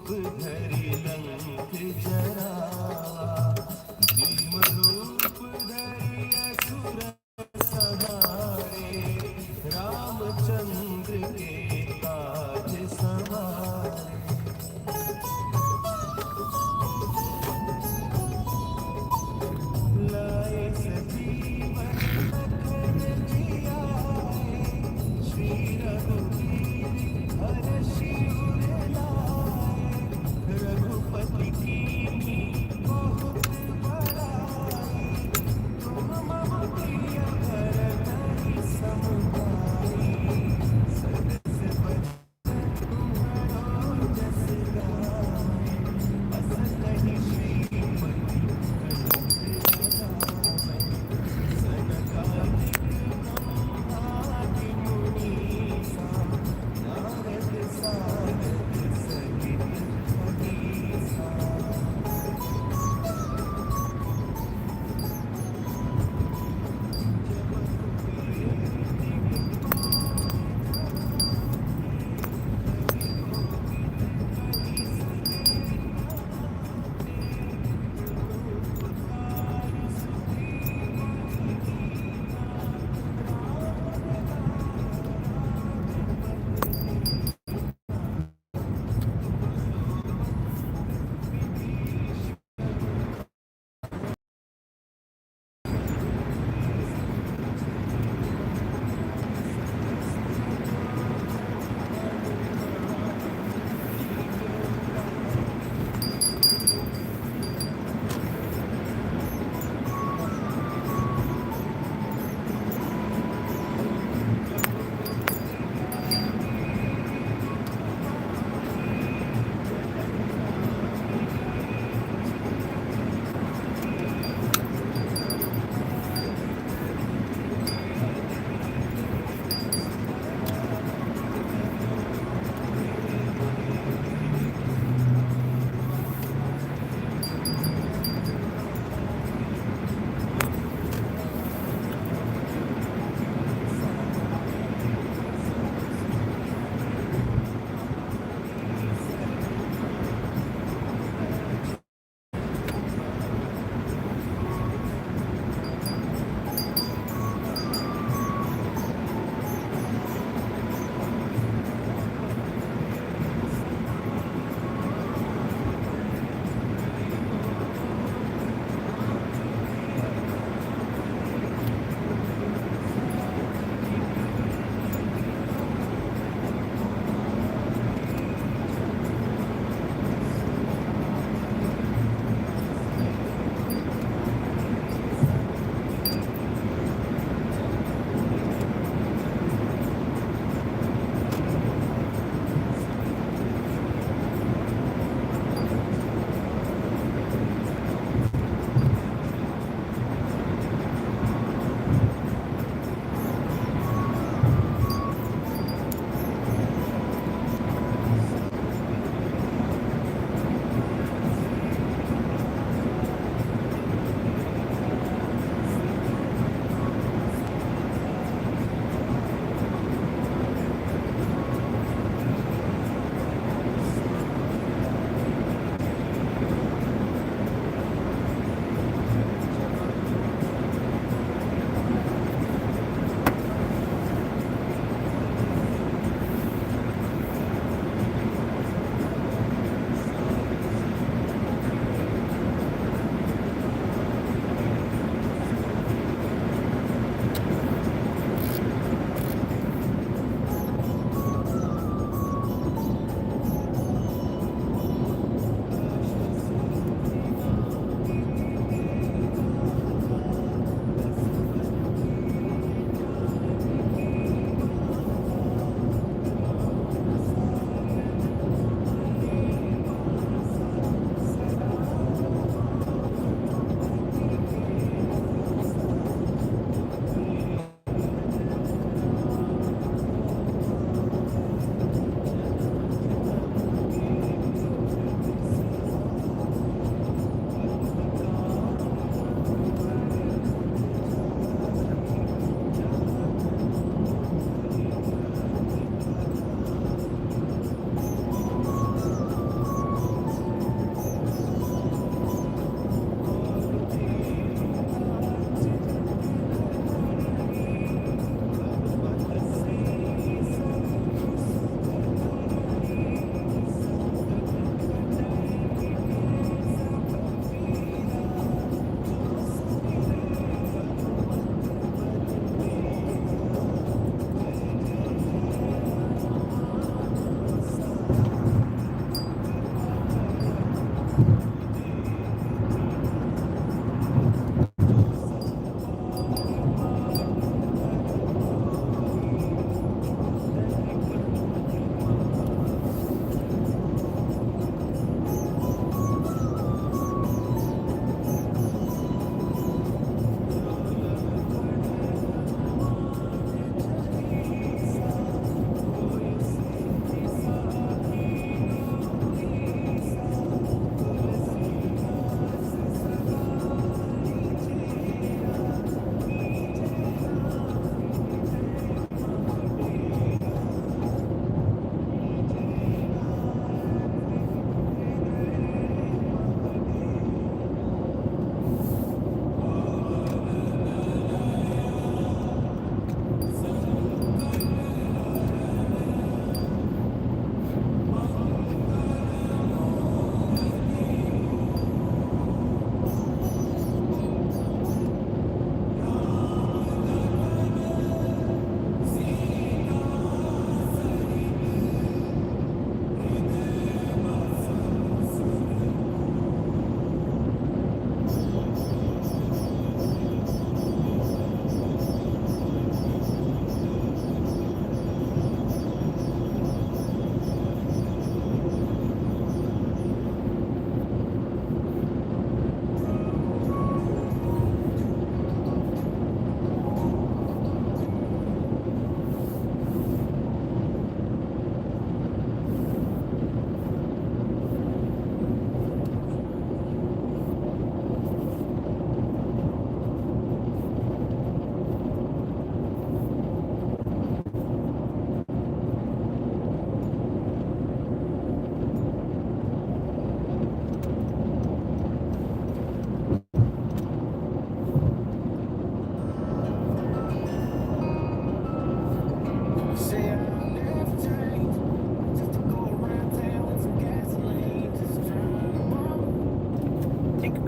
धरि लंक जरावा, भीम रूप धरि असुर संहारे, रामचंद्र के काज सवारे। लाए सजीवन लखन जियाए, श्री रघुवीर हरषि उर लाए, रघुपति कीन्ही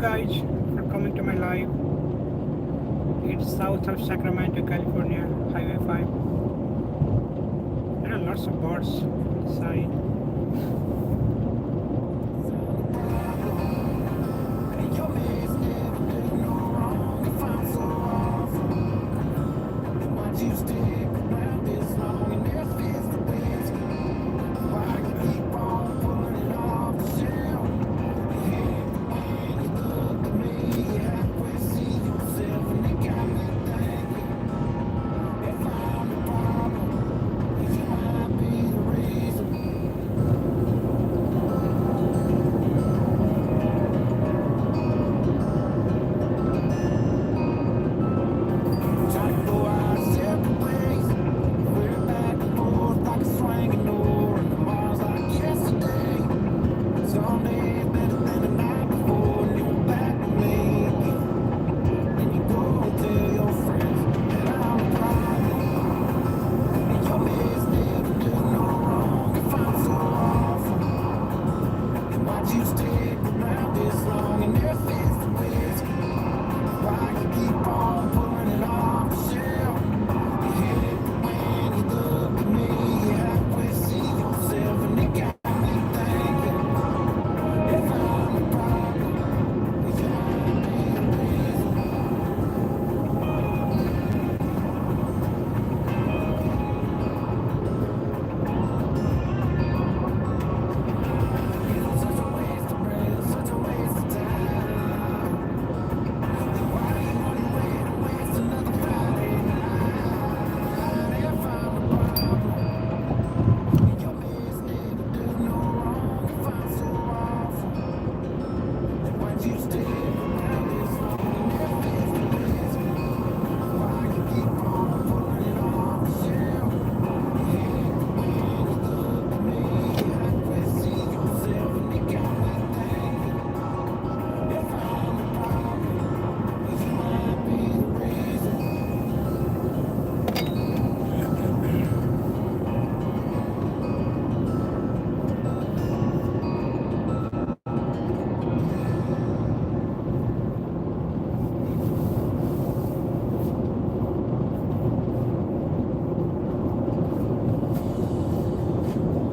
guys for coming to my live. It's south of Sacramento, California, Highway 5. There are lots of birds inside.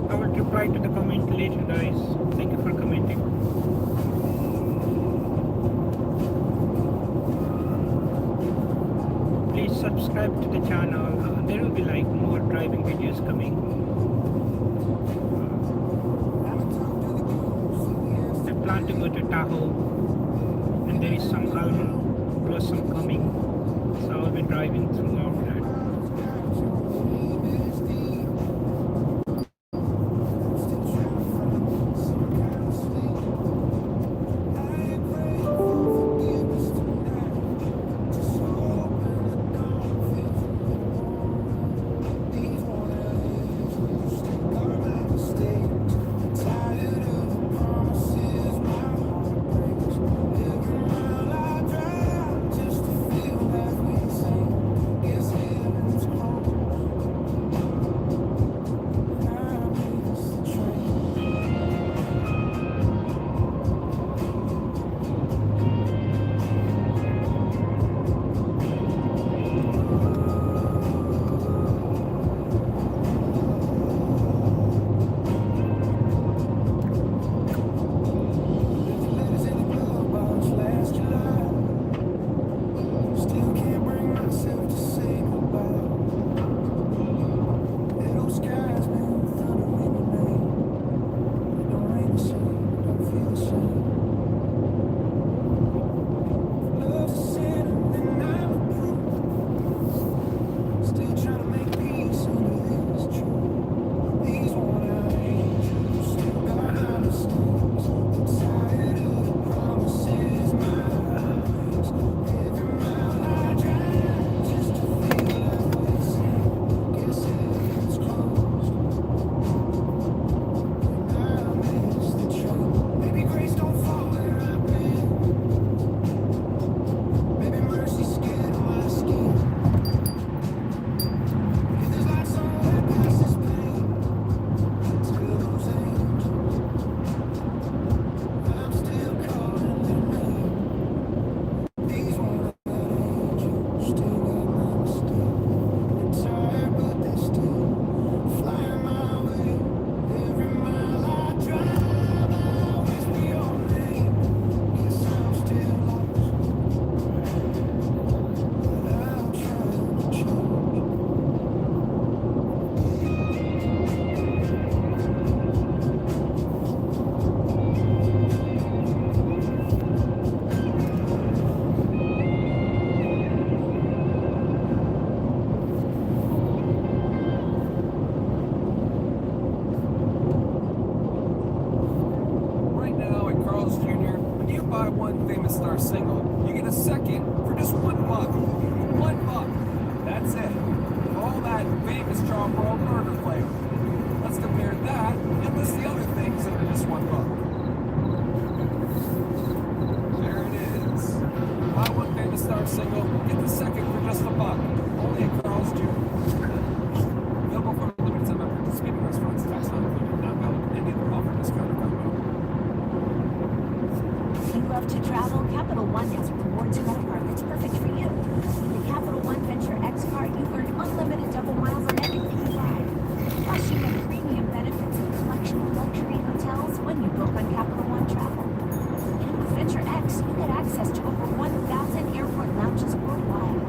I will reply to the comment later, guys. Thank you for commenting. Please subscribe to the channel. There will be like more driving videos coming. I plan to go to Tahoe, and there is some almond blossom coming, so I'll be driving throughout that. buy one Famous Star single, you get a second for just $1. $1. That's it. For all that famous John World burger flavor. Let's compare that and list the other things that are just $1. There it is. Buy one Famous Star single, get the second for just $1. Only at Carl's Jr. Available for a limited time at participating restaurants. Tax not included. Not valid in any other offer discount or combo. If you love to travel, Capital One has rewards credit card that's perfect for you. With the Capital One Venture X card, you earn unlimited double miles on everything you buy. Plus, you get premium benefits and a collection of luxury hotels when you book on Capital One Travel. And with Venture X, you get access to over 1,000 airport lounges worldwide.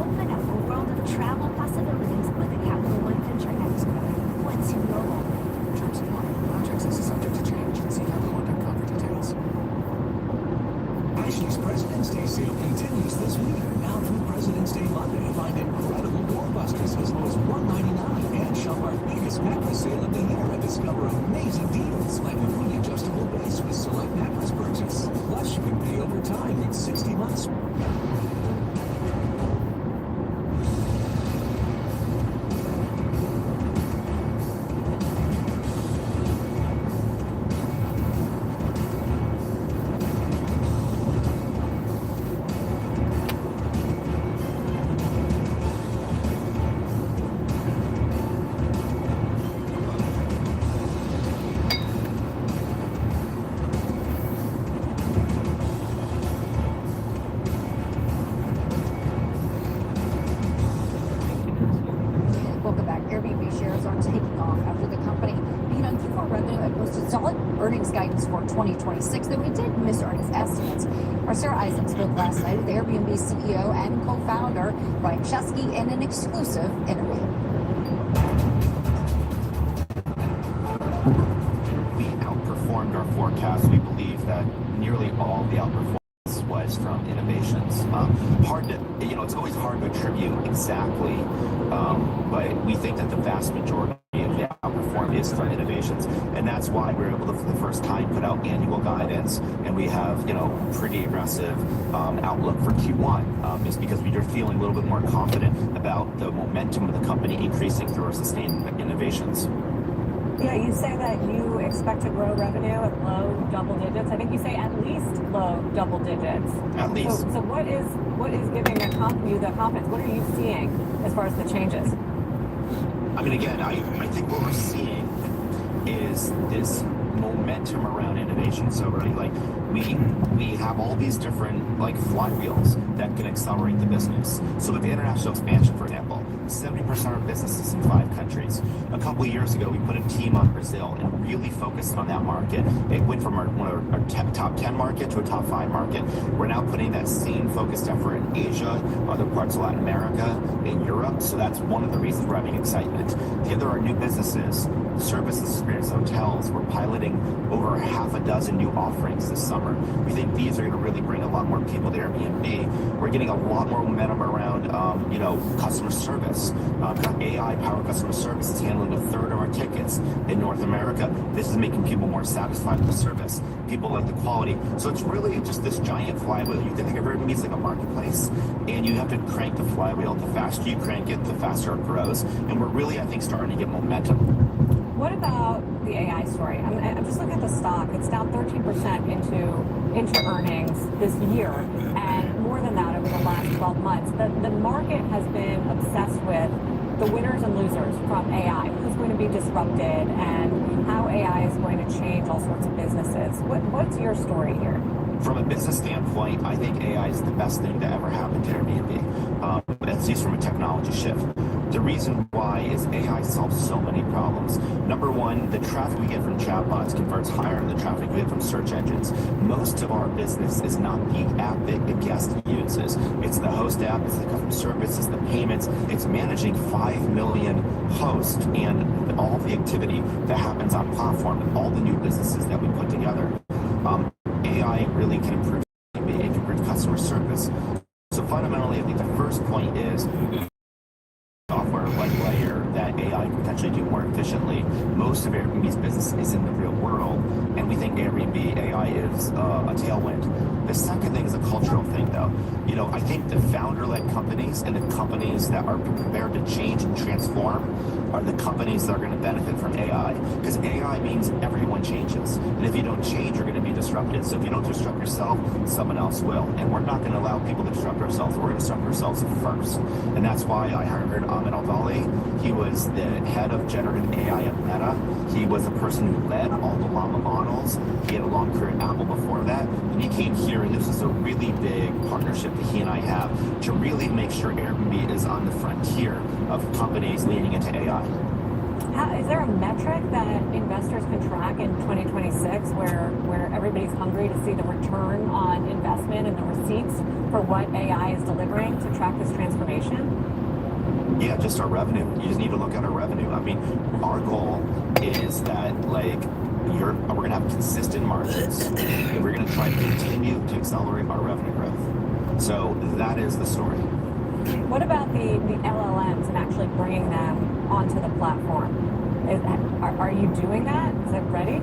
Open up a world of travel possibilities with the Capital One Venture X card. Once you know that. Terms apply. Contract is subject to change. See CapitalOne.com for details. Ashley's President's Day sale continues this week. Now through President's Day Monday, find incredible doorbusters as low as $199 and shop our biggest mattress sale of the year and discover amazing deals like a free adjustable base with select mattress purchase. Plus, you can pay over time in 60 months. Welcome back. Airbnb shares are taking off after the company beat on Q4 revenue and posted solid earnings guidance for 2026, though it did miss earnings estimates. Our Sarah Isaac spoke last night with Airbnb CEO and co-founder Brian Chesky in an exclusive interview. We outperformed our forecast. We believe that nearly all the outperformance was from innovations. Hard to, it's always hard to attribute exactly, but we think that the vast majority of the outperform is from innovations, and that's why we're able to, for the first time, put out annual guidance, and we have, pretty aggressive outlook for Q1, is because we are feeling a little bit more confident about the momentum of the company increasing through our sustained innovations. Yeah, you say that you expect to grow revenue at low double digits. I think you say at least low double digits. At least. So what is giving you the confidence? What are you seeing as far as the changes? I mean, again, I think what we're seeing is this momentum around innovation. So, right, like we have all these different flywheels that can accelerate the business. So with the international expansion, for example, 70% of our business is in 5 countries. A couple of years ago, we put a team on Brazil and really focused on that market. It went from one of our top 10 market to a top 5 market. We're now putting that same focused effort in Asia, other parts of Latin America, in Europe. So that's one of the reasons we're having excitement. The other are new businesses, services, experience hotels. We're piloting over half a dozen new offerings this summer. We think these are going to really bring a lot more people to Airbnb. We're getting a lot more momentum around, customer service. AI-powered customer service is handling a third of our tickets in North America. This is making people more satisfied with the service. People like the quality. So it's really just this giant flywheel. You can think of Airbnb as like a marketplace, and you have to crank the flywheel. The faster you crank it, the faster it grows. And we're really, I think, starting to get momentum. What about the AI story? I'm just looking at the stock. It's down 13% into earnings this year, and more than that over the last 12 months. The market has been obsessed with the winners and losers from AI. Who's going to be disrupted, and how AI is going to change all sorts of businesses. What's your story here? From a business standpoint, I think AI is the best thing to ever happen to Airbnb. At least from a technology shift. The reason why is AI solves so many problems. Number one, the traffic we get from chatbots converts higher than the traffic we get from search engines. Most of our business is not the app that the guest uses. It's the host app, it's the customer service, it's the payments, it's managing 5 million hosts and all the activity that happens on platform and all the new businesses that we put together. AI really can improve, it can improve customer service. So fundamentally, I think the first point is software like layer that AI can actually do more efficiently. Most of Airbnb's business is in the real world, and we think Airbnb AI is a tailwind. The second thing is a cultural thing, though. You know, I think the founder-led companies and the companies that are prepared to change and transform are the companies that are going to benefit from AI. Because AI means everyone changes. And if you don't change, you're going to be disrupted. So if you don't disrupt yourself, someone else will. And we're not going to allow people to disrupt ourselves. We're going to disrupt ourselves first. And that's why I hired Ahmed Al-Dali. He was the head of generative AI at Meta. He was the person who led all the Llama models. He had a long career at Apple before that. And he came here, and this is a really big partnership that he and I have to really make sure Airbnb is on the frontier of companies leaning into AI. Is there a metric that investors can track in 2026 where everybody's hungry to see the return on investment and the receipts for what AI is delivering to track this transformation? Yeah, just our revenue. You just need to look at our revenue. I mean, our goal is that we're going to have consistent margins, and we're going to try to continue to accelerate our revenue growth. So that is the story. What about the LLMs and actually bringing them onto the platform? Are you doing that? Is it ready?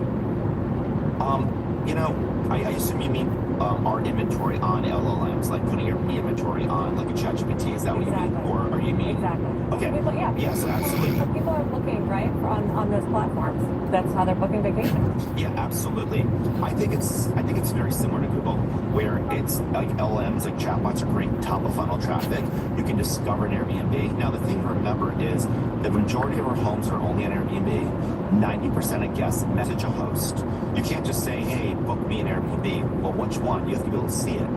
You know, I assume you mean our inventory on LLMs, like putting your inventory on like a ChatGPT. Is that what you mean? Or are you mean? Exactly. Okay. People, yeah. Yes, absolutely. People are looking, right, on those platforms. That's how they're booking vacations. Yeah, absolutely. I think it's very similar to Google, where it's like LLMs, like chatbots are great top of funnel traffic. You can discover an Airbnb. Now, the thing to remember is the majority of our homes are only on Airbnb. 90% of guests message a host. You can't just say, hey, book me an Airbnb. Well, which one? You have to be able to see it.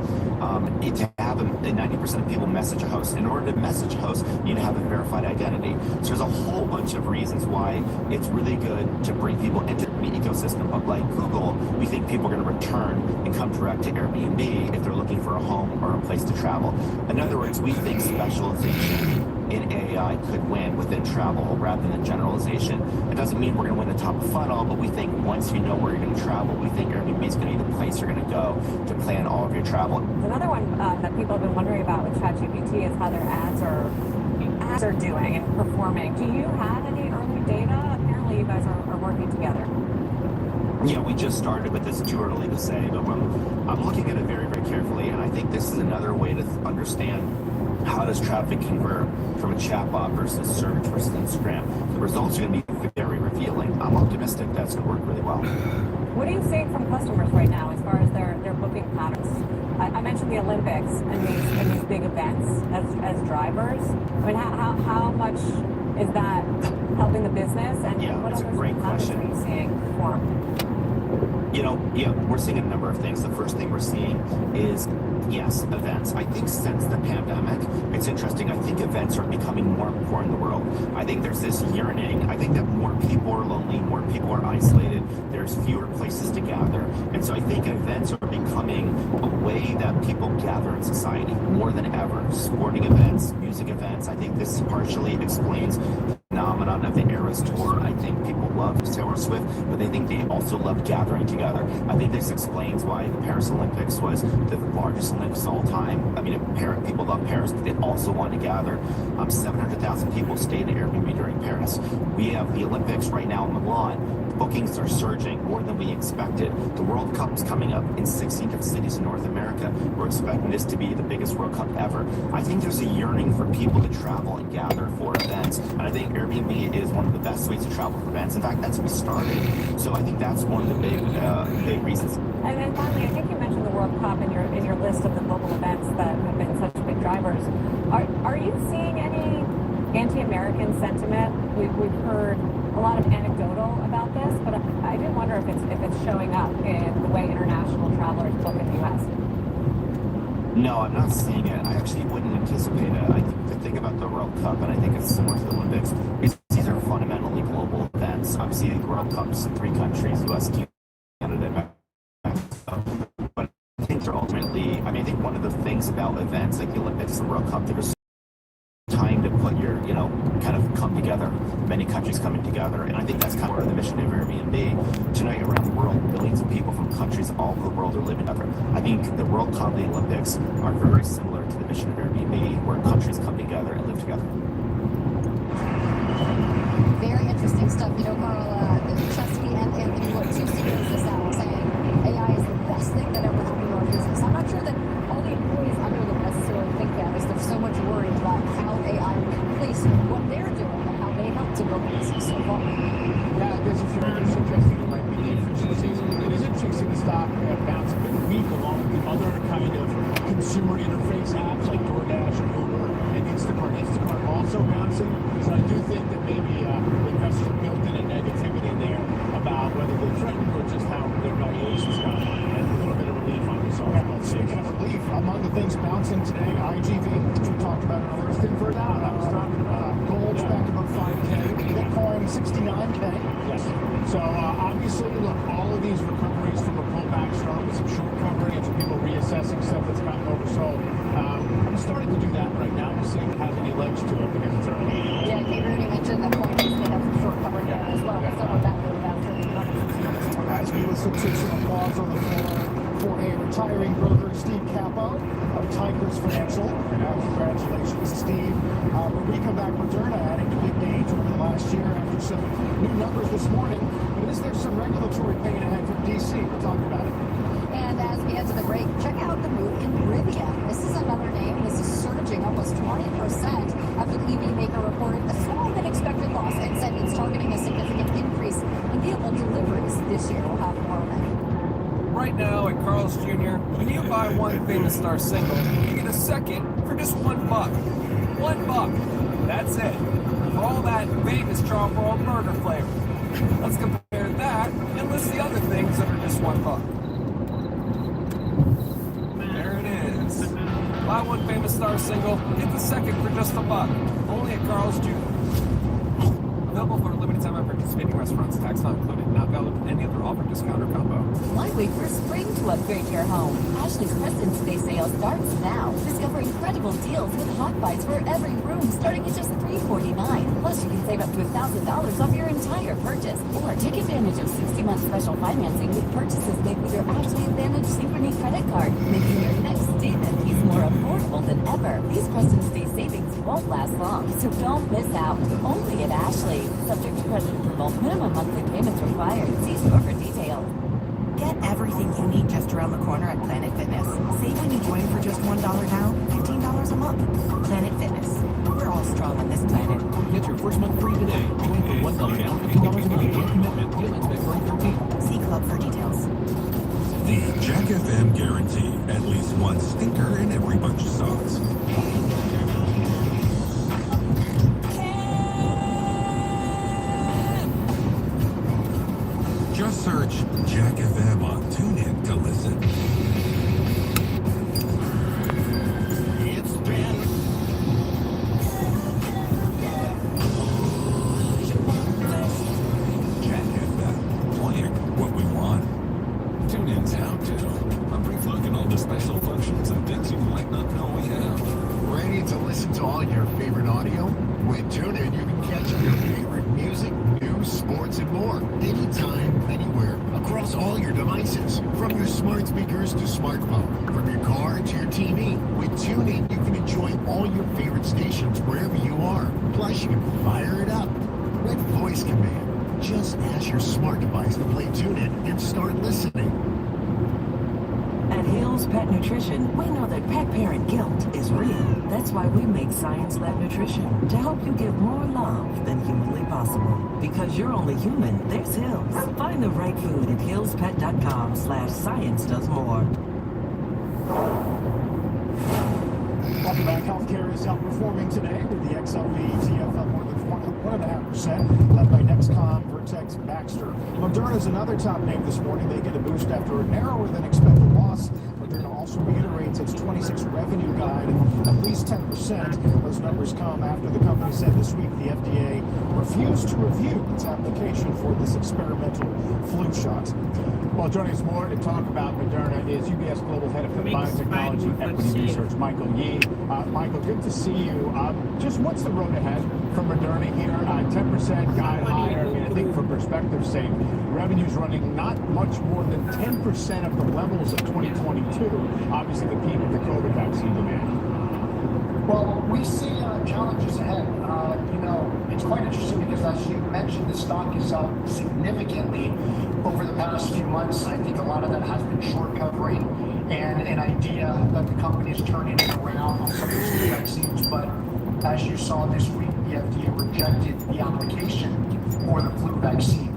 To have 90% of people message a host. In order to message a host, you need to have a verified identity. So there's a whole bunch of reasons why it's really good to bring people into the ecosystem. But like Google, we think people are going to return and come direct to Airbnb if they're looking for a home or a place to travel. In other words, we think specialization in AI could win within travel rather than generalization. It doesn't mean we're going to win the top of funnel, but we think once you know where you're going to travel, we think Airbnb is going to be the place you're going to go to plan all of your travel. Another one that people have been wondering about with ChatGPT is how their ads are doing and performing. Do you have any early data? Apparently, you guys are working together. Yeah, we just started, but it's too early to say. But I'm looking at it very, very carefully, and I think this is another way to understand how does traffic convert from a chatbot versus search versus Instagram. The results are going to be very revealing. I'm optimistic that's going to work really well. What are you seeing from customers right now as far as their booking patterns? I mentioned the Olympics and these big events as drivers. I mean, how much is that helping the business? And Yeah, what that's a other great patterns question. are you seeing form? You know, yeah, we're seeing a number of things. The first thing we're seeing is, yes, events. I think since the pandemic, it's interesting. I think events are becoming more important in the world. I think there's this yearning. I think that more people are lonely, more people are isolated. There's fewer places to gather. And so I think events are becoming a way that people gather in society more than ever. Sporting events, music events. I think this partially explains the phenomenon of the Eras Tour. I think people love Taylor Swift, but they think they also love gathering together. I think this explains why the Paris Olympics was the largest Olympics of all time. I mean, people love Paris, but they also want to gather. 700,000 people stayed in Airbnb during Paris. We have the Olympics right now in Milan. Bookings are surging more than we expected. The World Cup is coming up in 16 different cities in North America. We're expecting this to be the biggest World Cup ever. I think there's a yearning for people to travel and gather for events. And I think Airbnb is one of the best ways to travel for events. In fact, that's what started. So I think that's one of the big reasons. And then finally, I think you mentioned the World Cup in your list of the global events that have been such big drivers. Are you seeing any anti-American sentiment? We've heard a lot of anecdotal about this, but I do wonder if it's showing up in the way international travelers book in the U.S. No, I'm not seeing it. I actually wouldn't anticipate it. I think the thing about the World Cup, and I think it's similar to the Olympics, is these are fundamentally global events. Obviously, the World Cup's in 3 countries, U.S., Canada, and Mexico. But I think they're ultimately, I think one of the things about events like the Olympics and the World Cup, there's time to put your, kind of come together, many countries coming together. And I think that's kind of the mission of Airbnb. Tonight around the world, billions of people from countries all over the world are living together. I think the World Cup and the Olympics are very similar to the mission of Airbnb, where countries come together and live together. Very interesting stuff. You know, Carl, Chesky and Anthony Wood, two CEOs this hour, saying AI is the best thing that ever happened to our business. I'm not sure that all the employees under them necessarily think that, as there's so much worry about how AI will replace what they're doing and how they help to build the business so far. Yeah, I guess if you're suggesting it might be the efficiencies, it is interesting to see the stock bounce a bit weak along with the other kind of consumer interface apps like DoorDash and Uber and Instacart. Instacart also bouncing, so I do think that maybe investors built in a negativity there about whether they threatened or just how their valuations got and a little bit of relief on this. Speaking of relief, among the things bouncing today, IGV, which we talked about earlier, is thin further down. I was talking about gold's back above 5K, Bitcoin 69K. Yes. So obviously, look, all of these recoveries from a pullback start with some short covering and some people reassessing stuff that's gotten oversold. I'm starting to do that right now to see if it has any legs to it because it's early. Yeah, Kate Rooney mentioned that point is they have some short covering there as well. Some of that goes after the As we listen to some applause on the floor for a retiring broker, Steve Capo of Tigers Financial. Congratulations, Steve. When we come back, Moderna adding to big gains over the last year after some new numbers this morning. But is there some regulatory pain ahead from DC? We'll talk about it. And as we head to the break, check out the move in Rivian. This is another name. This is surging almost 20% after the EV maker reported a smaller than expected loss and said it's targeting a significant increase in vehicle deliveries this year. We'll have more on that. Right now at Carl's Jr., when you buy one Famous Star single, you get a second for just $1. $1. That's it. For all that famous Charbroil burger flavor. Let's compare that and list the other things that are just $1. There it is. Buy one Famous Star single, get the second for just $1. Only at Carl's Jr. Available for a limited time at participating restaurants. Tax not included. Not valid with any other offer, discount, or combo. Why wait for spring to upgrade your home? Ashley's President's Day sale starts now. Discover incredible deals with hot buys for every room starting at just $349. Plus, you can save up to $1,000 off your entire purchase. Or take advantage of 60-month special financing with purchases made with your Ashley Advantage Synchrony credit card, making your next statement piece more affordable than ever. These President's Day savings won't last long, so don't miss out. Only at Ashley. Subject to credit approval. Minimum monthly payments required. See store for details. Get everything you need just around the corner at Planet Fitness. Save when you join for just $1 down, $15 a month. Planet Fitness. We're all strong on this planet. Get your first month free today. Join for $1 down, $15 a month. No commitment. Deal ends February 13th. See Club for details. The Jack FM guarantee. At least one stinker in every bunch of socks. Just search Jack FM on TuneIn to listen. It's been Jack FM, playing what we want. TuneIn's how to. I'm reflogging all the special functions and things you might not know we have. Ready to listen to all your favorite audio? With TuneIn, you can catch your favorite music, news, sports, and more. Anytime, anywhere, across all your devices. From your smart speakers to smartphone. From your car to your TV. With TuneIn, you can enjoy all your favorite stations wherever you are. Plus, you can fire it up with voice command. Just ask your smart device to play TuneIn and start listening. At Hill's Pet Nutrition, we know that pet parent guilt is real. That's why we make science-led nutrition to help you give more love than humanly possible. Because you're only human, there's Hills. Find the right food at hillspet.com/science-does-more. Welcome back. Healthcare is outperforming today with the XLV ETF up more than 1.5%, led by Dexcom, Vertex, Baxter. Moderna is another top name this morning. They get a boost after a narrower than expected loss. Moderna also reiterates its 26 revenue guide of at least 10%. Those numbers come after the company said this week the FDA refused to review its application for this experimental flu shot. Well, joining us more to talk about Moderna is UBS Global Head of Biotechnology Equity Research, Michael Yee. Michael, good to see you. Just what's the road ahead for Moderna here? 10% guide higher. I mean, I think for perspective's sake, revenue's running not much more than 10% of the levels of 2022. Obviously, the peak of the COVID vaccine demand. Well, we see challenges ahead. it's quite interesting because, as you mentioned, the stock is up significantly over the past few months. I think a lot of that has been short covering and an idea that the company is turning it around on some of these new vaccines. But as you saw this week, the FDA rejected the application for the flu vaccine.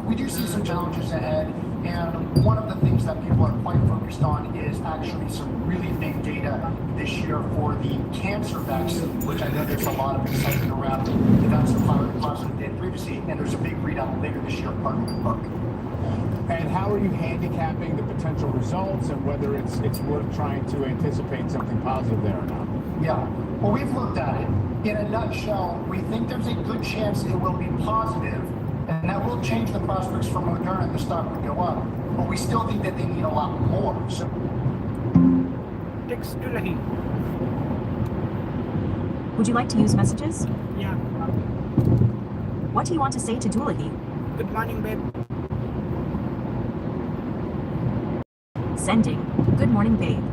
We do see some challenges ahead, and one of the things that people are quite focused on is actually some really big data this year for the cancer vaccine, which I know there's a lot of excitement around. That's the positive data previously, and there's a big readout later this year, partnered with Merck. And how are you handicapping the potential results and whether it's worth trying to anticipate something positive there or not? Yeah, well, we've looked at it. In a nutshell, we think there's a good chance it will be positive, and that will change the prospects for Moderna, and the stock would go up. But we still think that they need a lot more. So, Text to Lahi. Would you like to use messages? Yeah. What do you want to say to Doolittle? Good morning, babe. Sending. Good morning, babe.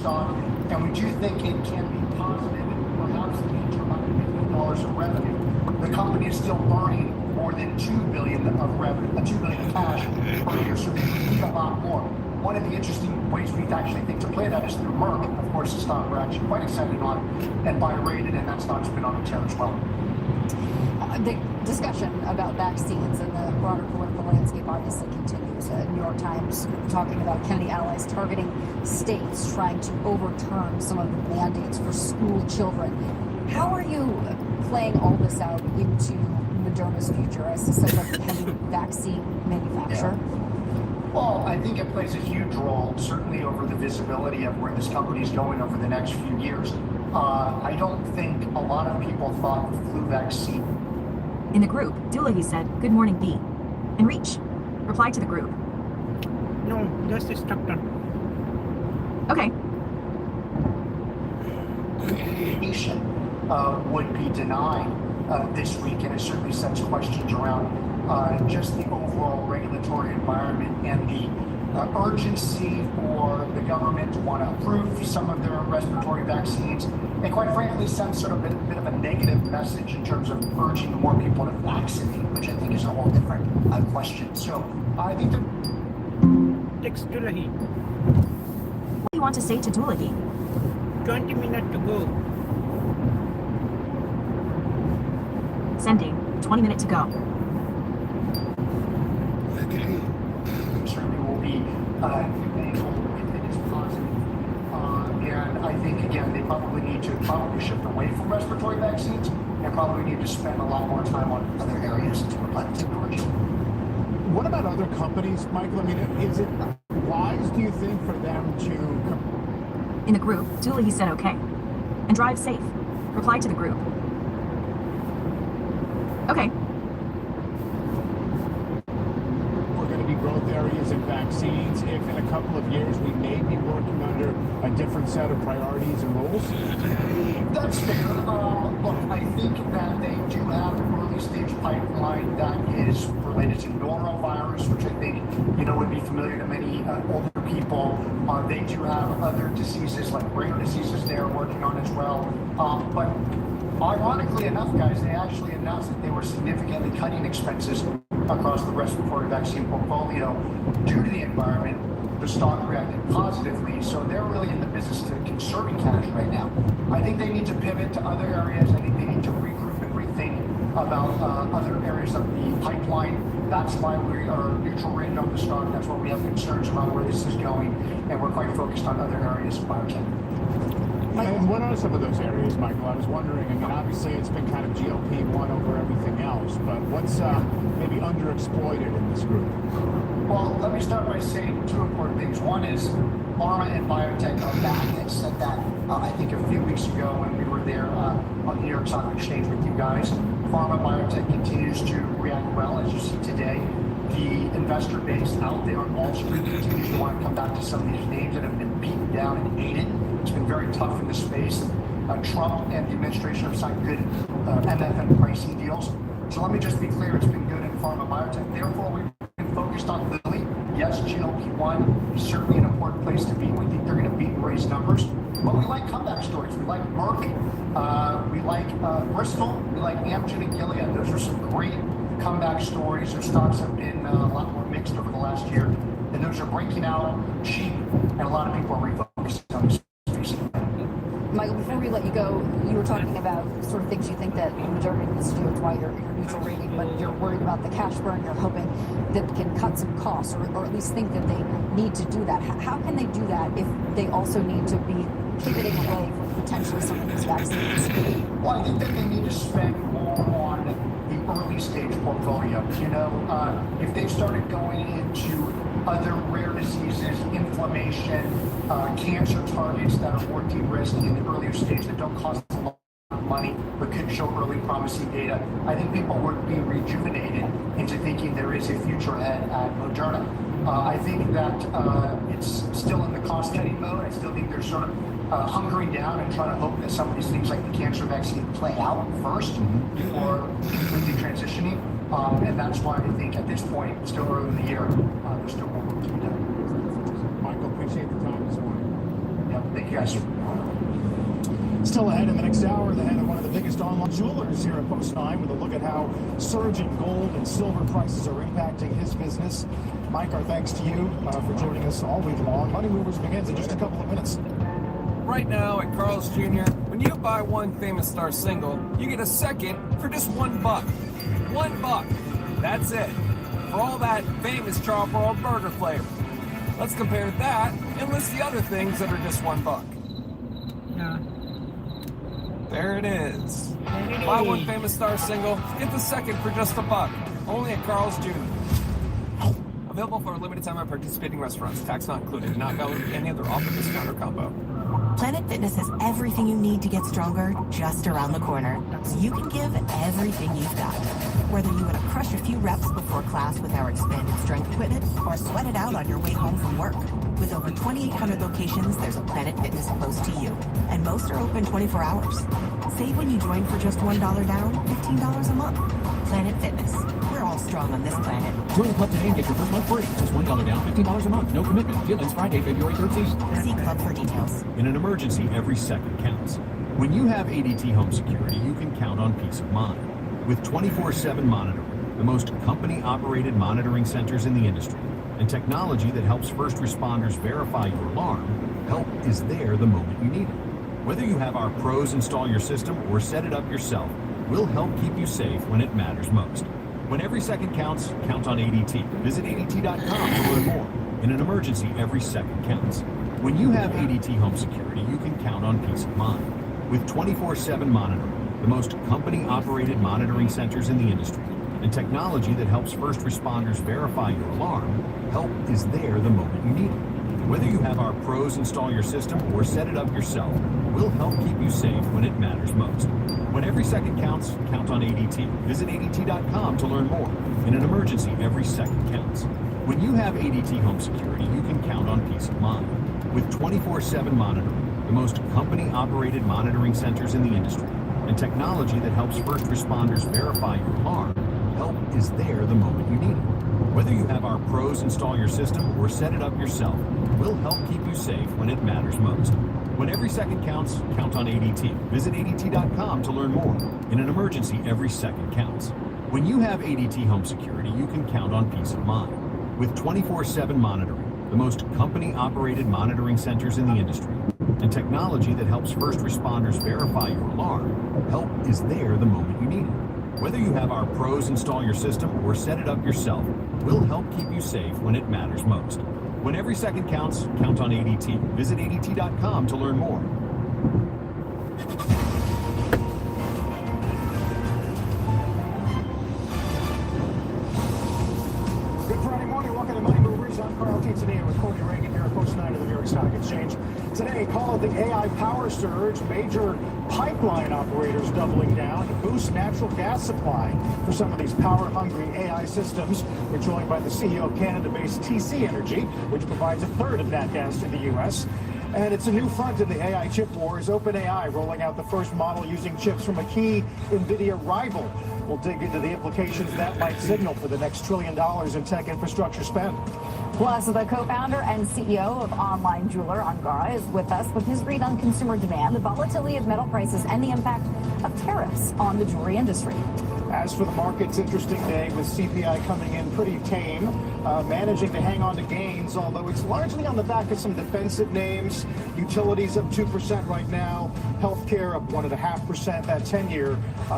stock, and we do think it can be positive and perhaps lead to $100 million of revenue. The company is still burning more than $2 billion of revenue, $2 billion of cash per year, so they need a lot more. One of the interesting ways we actually think to play that is through Merck. Of course, the stock we're actually quite excited on and buy rated, and that stock's been on a tear as well. The discussion about vaccines and the broader political landscape obviously continues. New York Times talking about Kennedy allies targeting states trying to overturn some of the mandates for school children. How are you playing all this out into Moderna's future as such a heavy vaccine manufacturer? Yeah. Well, I think it plays a huge role, certainly over the visibility of where this company is going over the next few years. I don't think a lot of people thought the flu vaccine. In the group, Doolittle said, "Good morning, B." And Reach replied to the group. No, just a structure. Okay. Would be denied this week, and it certainly sets questions around just the overall regulatory environment and the urgency for the government to want to approve some of their respiratory vaccines, and quite frankly send sort of a bit of a negative message in terms of urging more people to vaccinate, which I think is a whole different question. So I think that... Text Doolittle. What do you want to say to Doolittle? 20 minutes to go. Sending. 20 minutes to go. Certainly will be if it is positive. And I think, again, they probably need to shift away from respiratory vaccines and probably need to spend a lot more time on other areas to reflect technology. What about other companies, Michael? I mean, is it wise, do you think, for them to... In the group, Doolittle said okay. And drive safe. Replied to the group. Okay. We're going to be growth areas in vaccines if in a couple of years we may be working under a different set of priorities and rules? That's fair. Look, I think that they do have an early stage pipeline that is related to norovirus, which I think, would be familiar to many older people. They do have other diseases like rare diseases they are working on as well. But ironically enough, guys, they actually announced that they were significantly cutting expenses across the respiratory vaccine portfolio due to the environment. The stock reacted positively, so they're really in the business of conserving cash right now. I think they need to pivot to other areas. I think they need to regroup and rethink about other areas of the pipeline. That's why we are neutral rated on the stock. That's why we have concerns about where this is going, and we're quite focused on other areas of biotech. And what are some of those areas, Michael? I was wondering, obviously it's been kind of GLP-1 over everything else, but what's maybe underexploited in this group? Well, let me start by saying two important things. One is pharma and biotech are back. I said that, I think, a few weeks ago when we were there on the New York Stock Exchange with you guys. Pharma biotech continues to react well, as you see today. The investor base out there on Wall Street continues to want to come back to some of these names that have been beaten down and aided. It's been very tough in the space. Trump and the administration have signed good MFN pricing deals. So let me just be clear, it's been good in pharma biotech. Therefore, we've been focused on Lilly yes, GLP-1 is certainly an important place to be. We think they're going to beat and raise numbers. But we like comeback stories. We like Merck. We like Bristol. We like Amgen and Gilead. Those are some great comeback stories. Their stocks have been a lot more mixed over the last year. And those are breaking out cheap. And a lot of people are refocusing on this space. Michael, before we let you go, you were talking about sort of things you think that Moderna needs to do. It's why you're neutral rating, but you're worried about the cash burn. You're hoping that we can cut some costs, or at least think that they need to do that. How can they do that if they also need to be pivoting away from potentially some of these vaccines? Well, I think that they need to spend more on the early stage portfolio. You know, if they started going into other rare diseases, inflammation, cancer targets that are more de-risked in the earlier stage that don't cost a lot of money but could show early promising data, I think people would be rejuvenated into thinking there is a future ahead at Moderna. I think that it's still in the cost-cutting mode. I still think they're sort of hunkering down and trying to hope that some of these things like the cancer vaccine play out first before completely transitioning. And that's why I think at this point, still early in the year, there's still more work to be done. Michael, appreciate the time this morning. Yep, thank you guys. Still ahead in the next hour, the head of one of the biggest online jewelers here at Post 9 with a look at how surging gold and silver prices are impacting his business. Mike, our thanks to you for joining us all week long. Money Movers begins in just a couple of minutes. Right now at Carl's Jr., when you buy one Famous Star single, you get a second for just $1. $1. That's it. For all that famous Char-Broiled burger flavor. Let's compare that and list the other things that are just $1. Yeah. There it is. Buy one Famous Star single, get the second for just $1. Only at Carl's Jr. Available for a limited time at participating restaurants. Tax not included. Not valid with any other offer, discount, or combo. Planet Fitness has everything you need to get stronger just around the corner, so you can give everything you've got. Whether you want to crush a few reps before class with our expanded strength equipment, or sweat it out on your way home from work. With over 2,800 locations, there's a Planet Fitness close to you, and most are open 24 hours. Save when you join for just $1 down, $15 a month. Planet Fitness. We're all strong on this planet. Join the club today and get your first month free. Just $1 down, $15 a month. No commitment. Deal ends Friday, February 13th. See club for details. In an emergency, every second counts. When you have ADT Home Security, you can count on peace of mind. With 24/7 monitoring, the most company-operated monitoring centers in the industry, and technology that helps first responders verify your alarm, help is there the moment you need it. Whether you have our pros install your system or set it up yourself, we'll help keep you safe when it matters most. When every second counts, count on ADT. Visit ADT.com to learn more. In an emergency, every second counts. When you have ADT Home Security, you can count on peace of mind. With 24/7 monitoring, the most company-operated monitoring centers in the industry, and technology that helps first responders verify your alarm, help is there the moment you need it. Whether you have our pros install your system or set it up yourself, we'll help keep you safe when it matters most. When every second counts, count on ADT. Visit ADT.com to learn more. In an emergency, every second counts. When you have ADT Home Security, you can count on peace of mind. With 24/7 monitoring, the most company-operated monitoring centers in the industry, and technology that helps first responders verify your alarm, help is there the moment you need it. Whether you have our pros install your system or set it up yourself, we'll help keep you safe when it matters most. When every second counts, count on ADT. Visit ADT.com to learn more. In an emergency, every second counts. When you have ADT Home Security, you can count on peace of mind. With 24/7 monitoring, the most company-operated monitoring centers in the industry, and technology that helps first responders verify your alarm, help is there the moment you need it. Whether you have our pros install your system or set it up yourself, we'll help keep you safe when it matters most. When every second counts, count on ADT. Visit ADT.com to learn more. Good Friday morning. Welcome to Money Movers. I'm Carl Quintanilla with Cody Reagan here at Post 9 of the New York Stock Exchange. Today, call it the AI power surge. Major pipeline operators doubling down to boost natural gas supply for some of these power-hungry AI systems. We're joined by the CEO of Canada-based TC Energy, which provides a third of that gas to the U.S. And it's a new front in the AI chip war is OpenAI rolling out the first model using chips from a key NVIDIA rival. We'll dig into the implications that might signal for the next $1 trillion in tech infrastructure spend. Plus, the co-founder and CEO of online jeweler Angara is with us with his read on consumer demand, the volatility of metal prices, and the impact of tariffs on the jewelry industry. As for the markets, interesting day with CPI coming in pretty tame, managing to hang on to gains, although it's largely on the back of some defensive names. Utilities up 2% right now, healthcare up 1.5%. That 10-year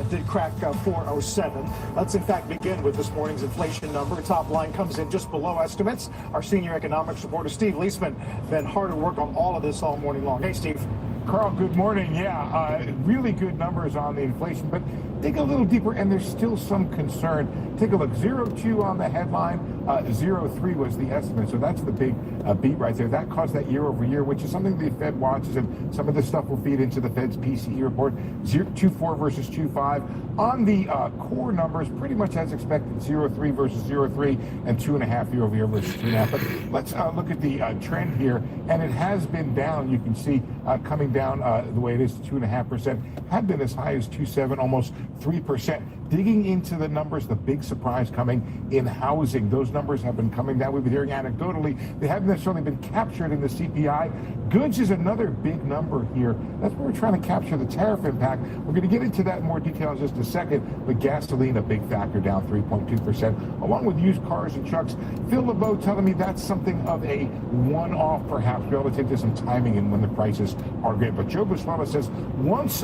did crack 4.07. Let's in fact begin with this morning's inflation number. Top line comes in just below estimates. Our senior economics reporter Steve Leisman been hard at work on all of this all morning long. Hey, Steve. Carl, good morning. Yeah, really good numbers on the inflation, but dig a little deeper, and there's still some concern. Take a look. 0.2 on the headline, 0.3 was the estimate. So that's the big beat right there. That caused that year over year, which is something the Fed watches, and some of this stuff will feed into the Fed's PCE report. 2.4 versus 2.5. On the core numbers, pretty much as expected, 0.3 versus 0.3, and 2.5 year over year versus 2.5. But let's look at the trend here, and it has been down. You can see coming down the way it is, 2.5%. Had been as high as 2.7, almost 3%. Digging into the numbers, the big surprise coming in housing. Those numbers have been coming down. We've been hearing anecdotally. They haven't necessarily been captured in the CPI. Goods is another big number here. That's where we're trying to capture the tariff impact. We're going to get into that in more detail in just a second. But gasoline, a big factor, down 3.2%, along with used cars and trucks. Phil LeBeau telling me that's something of a one-off, perhaps, relative to some timing and when the prices are great. But Joe Buswala says once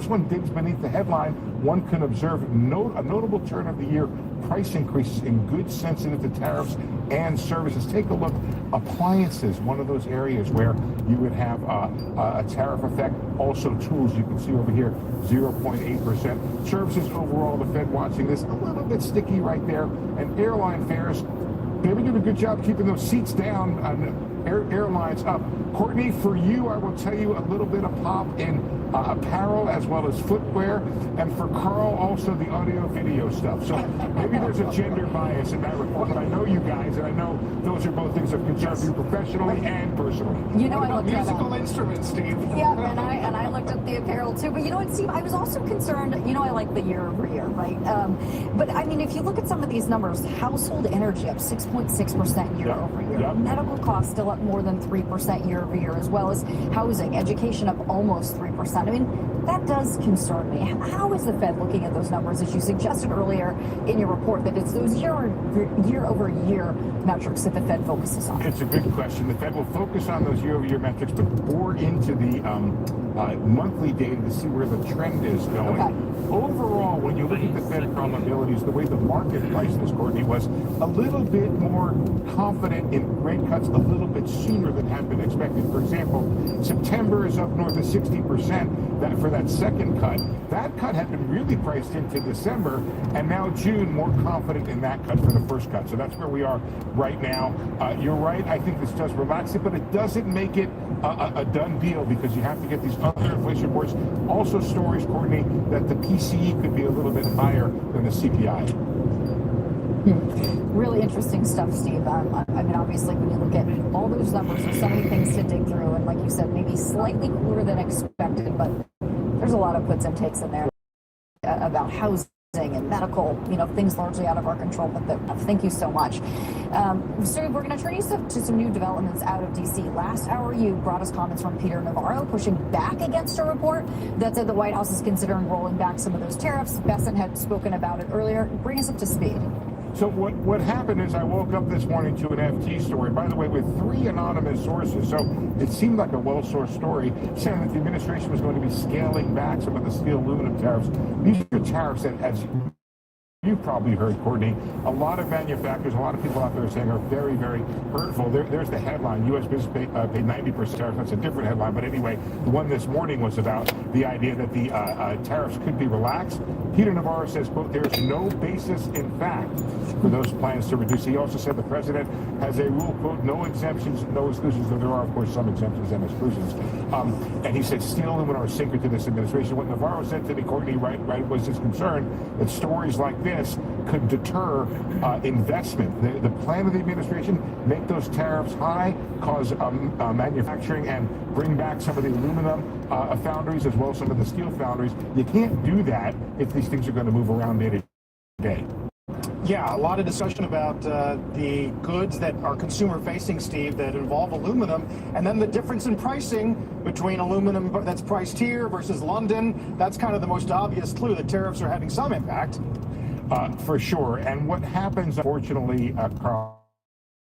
one digs beneath the headline, one can observe a notable turn of the year price increases in goods sensitive to tariffs and services. Take a look. Appliances, one of those areas where you would have a tariff effect. Also tools, you can see over here, 0.8%. Services overall, the Fed watching this, a little bit sticky right there. And airline fares, they've been doing a good job keeping those seats down. Airlines up. Courtney, for you, I will tell you a little bit of pop in apparel as well as footwear, and for Carl, also the audio-video stuff. So maybe there's a gender bias in that report, but I know you guys, and I know those are both things of concern for you professionally and personally. You know, I looked at musical instruments, Steve. Yeah, and I looked at the apparel too. But you know what, Steve? I was also concerned. You know, I like the year over year, right? But I mean, if you look at some of these numbers, household energy up 6.6% year over year. Yep. Medical costs still up more than 3% year over year, as well as housing, education up almost 3%. I mean, that does concern me. How is the Fed looking at those numbers, as you suggested earlier in your report, that it's those year over year metrics that the Fed focuses on? It's a good question. The Fed will focus on those year over year metrics, but bore into the monthly data to see where the trend is going. Okay. Overall, when you look at the Fed probabilities, the way the market priced this, Courtney, was a little bit more confident in rate cuts a little bit sooner than had been expected. For example, September is up north of 60% for that second cut. That cut had been really priced into December, and now June more confident in that cut for the first cut. So that's where we are right now. You're right. I think this does relax it, but it doesn't make it a done deal, because you have to get these other inflation reports. Also stories, Courtney, that the PCE could be a little bit higher than the CPI. Really interesting stuff, Steve. I mean, obviously, when you look at all those numbers, there's so many things to dig through, and like you said, maybe slightly cooler than expected, but there's a lot of puts and takes in there about housing and medical, you know, things largely out of our control. But thank you so much. So we're going to turn you to some new developments out of D.C. Last hour, you brought us comments from Peter Navarro pushing back against a report that said the White House is considering rolling back some of those tariffs. Bessent had spoken about it earlier. Bring us up to speed. So what happened is I woke up this morning to an FT story, by the way, with 3 anonymous sources. So it seemed like a well-sourced story saying that the administration was going to be scaling back some of the steel aluminum tariffs. These are tariffs that, as you've probably heard, Courtney, a lot of manufacturers, a lot of people out there are saying are very, very hurtful. There's the headline, U.S. business paid 90% tariffs. That's a different headline. But anyway, the one this morning was about the idea that the tariffs could be relaxed. Peter Navarro says, quote, there is no basis in fact for those plans to reduce. He also said the president has a rule, quote, no exemptions, no exclusions, though there are, of course, some exemptions and exclusions. And he said steel and aluminum are sacred to this administration. What Navarro said to me, Courtney, right was his concern that stories like this could deter investment. The plan of the administration, make those tariffs high, cause manufacturing, and bring back some of the aluminum foundries as well as some of the steel foundries. You can't do that if these things are going to move around day to day. Yeah, a lot of discussion about the goods that are consumer facing, Steve, that involve aluminum, and then the difference in pricing between aluminum that's priced here versus London. That's kind of the most obvious clue that tariffs are having some impact. For sure. And what happens, unfortunately, Carl,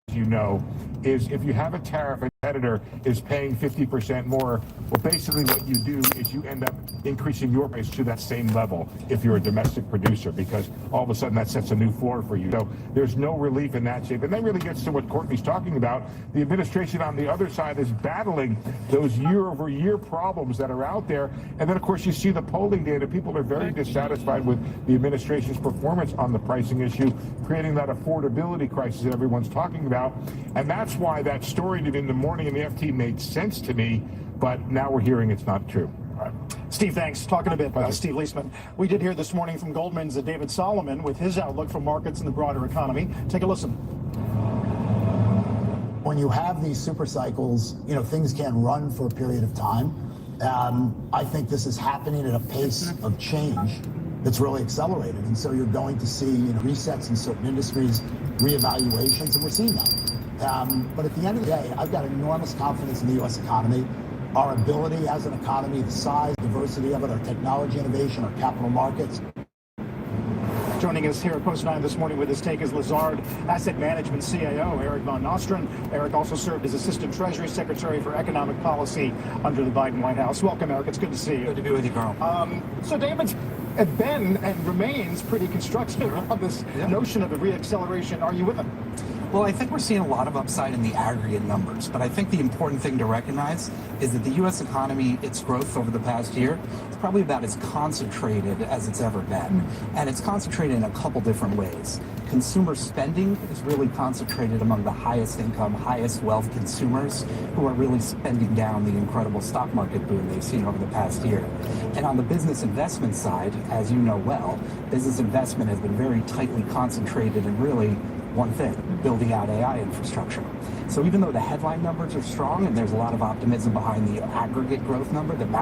as you know, is if you have a tariff, a competitor is paying 50% more, well, basically what you do is you end up increasing your price to that same level if you're a domestic producer, because all of a sudden that sets a new floor for you. So there's no relief in that shape. And that really gets to what Courtney's talking about. The administration on the other side is battling those year-over-year problems that are out there. And then, of course, you see the polling data. People are very dissatisfied with the administration's performance on the pricing issue, creating that affordability crisis that everyone's talking about. And that's why that story in the morning in the FT made sense to me, but now we're hearing it's not true. Right. Steve, thanks. Talking a bit about Steve Leisman. We did hear this morning from Goldman's David Solomon with his outlook for markets and the broader economy. Take a listen. When you have these super cycles, things can run for a period of time. I think this is happening at a pace of change that's really accelerated. And so you're going to see resets in certain industries, reevaluations, and we're seeing that. But at the end of the day, I've got enormous confidence in the U.S. economy, our ability as an economy, the size, diversity of it, our technology innovation, our capital markets. Joining us here at Post 9 this morning with his take is Lazard Asset Management CIO Eric Von Nostrand. Eric also served as Assistant Treasury Secretary for Economic Policy under the Biden White House. Welcome, Eric. It's good to see you. Good to be with you, Carl. So David's been and remains pretty constructive on this notion of a reacceleration. Are you with him? Well, I think we're seeing a lot of upside in the aggregate numbers, but I think the important thing to recognize is that the U.S. economy, its growth over the past year, is probably about as concentrated as it's ever been. And it's concentrated in a couple different ways. Consumer spending is really concentrated among the highest income, highest wealth consumers who are really spending down the incredible stock market boom they've seen over the past year. And on the business investment side, as you know well, business investment has been very tightly concentrated in really one thing, building out AI infrastructure. So even though the headline numbers are strong and there's a lot of optimism behind the aggregate growth number, the